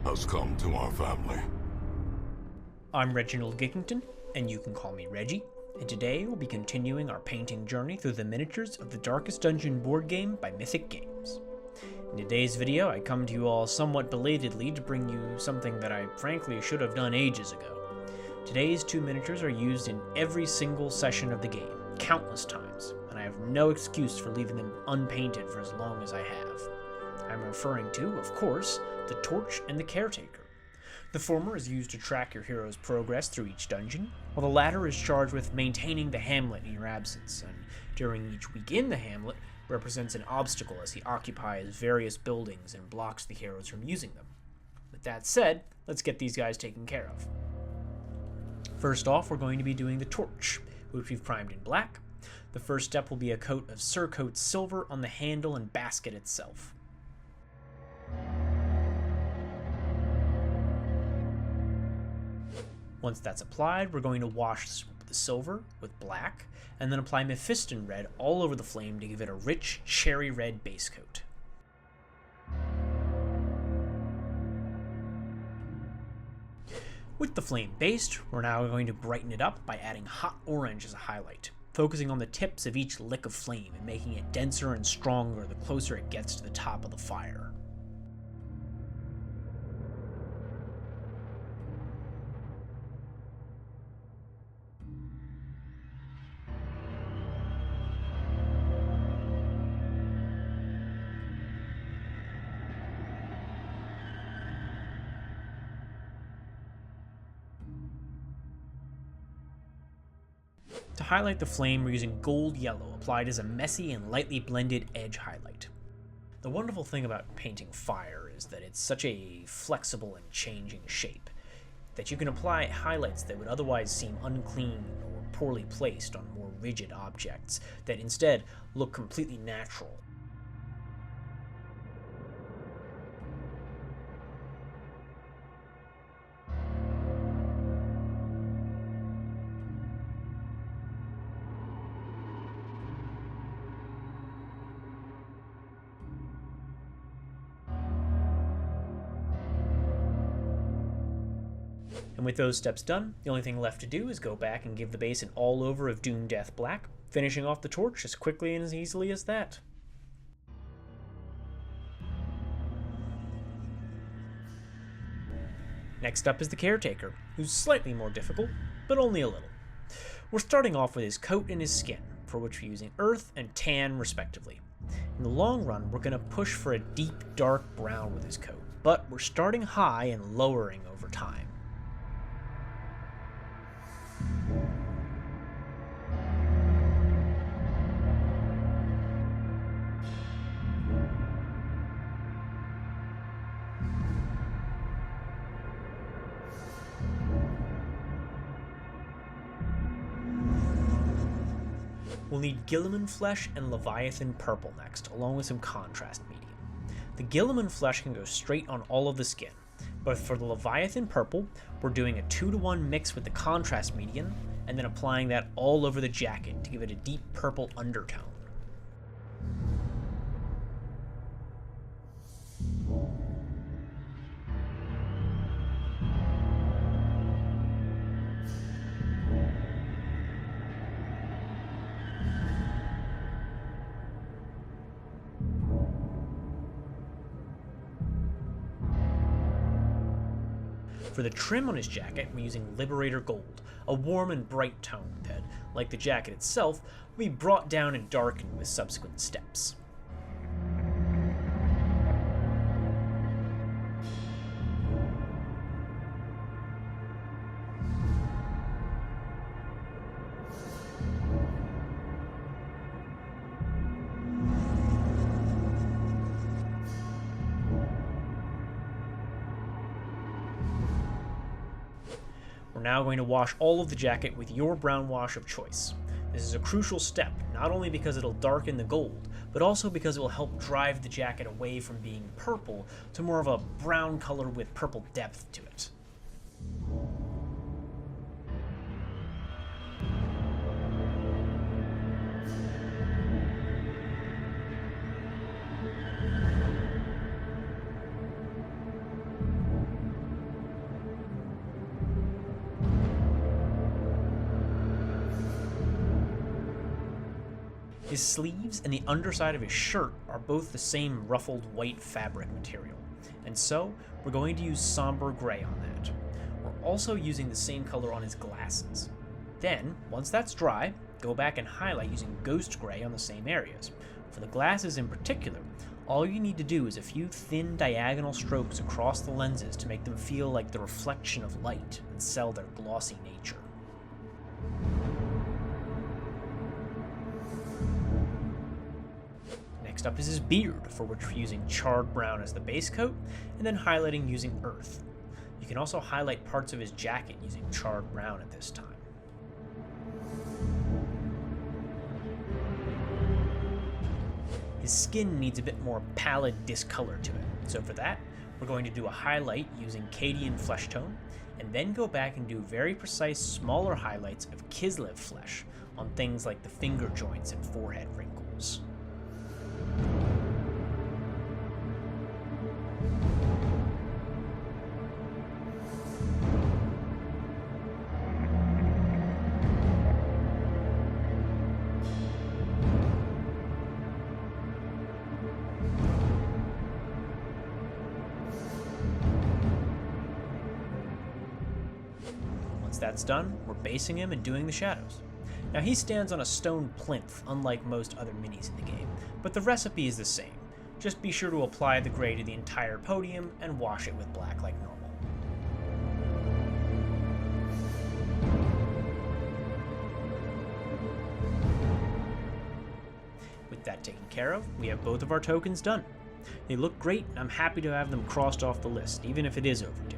has come to our family. I'm Reginald Gickington, and you can call me Reggie, and today we'll be continuing our painting journey through the miniatures of the Darkest Dungeon board game by Mythic Games. In today's video, I come to you all somewhat belatedly to bring you something that I frankly should have done ages ago. Today's two miniatures are used in every single session of the game, countless times, and I have no excuse for leaving them unpainted for as long as I have. I'm referring to, of course, the Torch and the Caretaker. The former is used to track your hero's progress through each dungeon, while the latter is charged with maintaining the hamlet in your absence, and during each week in the hamlet represents an obstacle as he occupies various buildings and blocks the heroes from using them. With that said, let's get these guys taken care of. First off, we're going to be doing the Torch, which we've primed in black. The first step will be a coat of Surcoat Silver on the handle and basket itself. Once that's applied, we're going to wash the silver with black, and then apply Mephiston Red all over the flame to give it a rich, cherry red base coat. With the flame based, we're now going to brighten it up by adding hot orange as a highlight, focusing on the tips of each lick of flame and making it denser and stronger the closer it gets to the top of the fire. To highlight the flame, we're using gold yellow applied as a messy and lightly blended edge highlight. The wonderful thing about painting fire is that it's such a flexible and changing shape that you can apply highlights that would otherwise seem unclean or poorly placed on more rigid objects that instead look completely natural. And with those steps done, the only thing left to do is go back and give the base an all-over of Doom Death Black, finishing off the Torch as quickly and as easily as that. Next up is the Caretaker, who's slightly more difficult, but only a little. We're starting off with his coat and his skin, for which we're using earth and tan respectively. In the long run, we're going to push for a deep dark brown with his coat, but we're starting high and lowering over time. We'll need Guilliman Flesh and Leviathan Purple next, along with some contrast medium. The Guilliman Flesh can go straight on all of the skin, but for the Leviathan Purple, we're doing a 2-to-1 mix with the contrast medium, and then applying that all over the jacket to give it a deep purple undertone. For the trim on his jacket, we're using Liberator Gold, a warm and bright tone that, like the jacket itself, will be brought down and darkened with subsequent steps. We're now going to wash all of the jacket with your brown wash of choice. This is a crucial step, not only because it'll darken the gold, but also because it will help drive the jacket away from being purple to more of a brown color with purple depth to it. His sleeves and the underside of his shirt are both the same ruffled white fabric material, and so we're going to use somber gray on that. We're also using the same color on his glasses. Then, once that's dry, go back and highlight using ghost gray on the same areas. For the glasses in particular, all you need to do is a few thin diagonal strokes across the lenses to make them feel like the reflection of light and sell their glossy nature. Next up is his beard, for which we're using charred brown as the base coat, and then highlighting using earth. You can also highlight parts of his jacket using charred brown at this time. His skin needs a bit more pallid discolor to it, so for that, we're going to do a highlight using Cadian flesh tone, and then go back and do very precise smaller highlights of Kislev flesh on things like the finger joints and forehead wrinkles. Once that's done, we're basing him and doing the shadows. Now he stands on a stone plinth, unlike most other minis in the game, but the recipe is the same. Just be sure to apply the gray to the entire podium and wash it with black like normal. With that taken care of, we have both of our tokens done. They look great, and I'm happy to have them crossed off the list, even if it is overdue.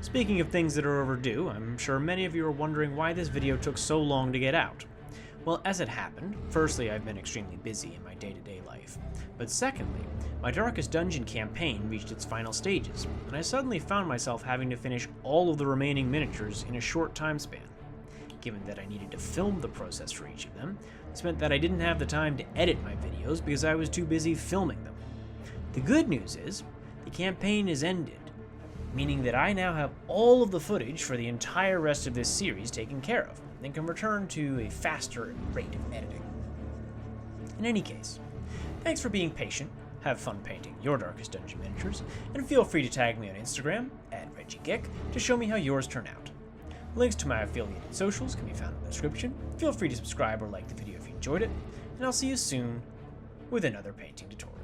Speaking of things that are overdue, I'm sure many of you are wondering why this video took so long to get out. Well, as it happened, firstly, I've been extremely busy in my day-to-day life, but secondly, my Darkest Dungeon campaign reached its final stages, and I suddenly found myself having to finish all of the remaining miniatures in a short time span. Given that I needed to film the process for each of them, this meant that I didn't have the time to edit my videos because I was too busy filming them. The good news is, the campaign is ended, meaning that I now have all of the footage for the entire rest of this series taken care of, and can return to a faster rate of editing. In any case, thanks for being patient, have fun painting your Darkest Dungeon miniatures, and feel free to tag me on Instagram, @ReggieGick, to show me how yours turn out. Links to my affiliated socials can be found in the description. Feel free to subscribe or like the video if you enjoyed it, and I'll see you soon with another painting tutorial.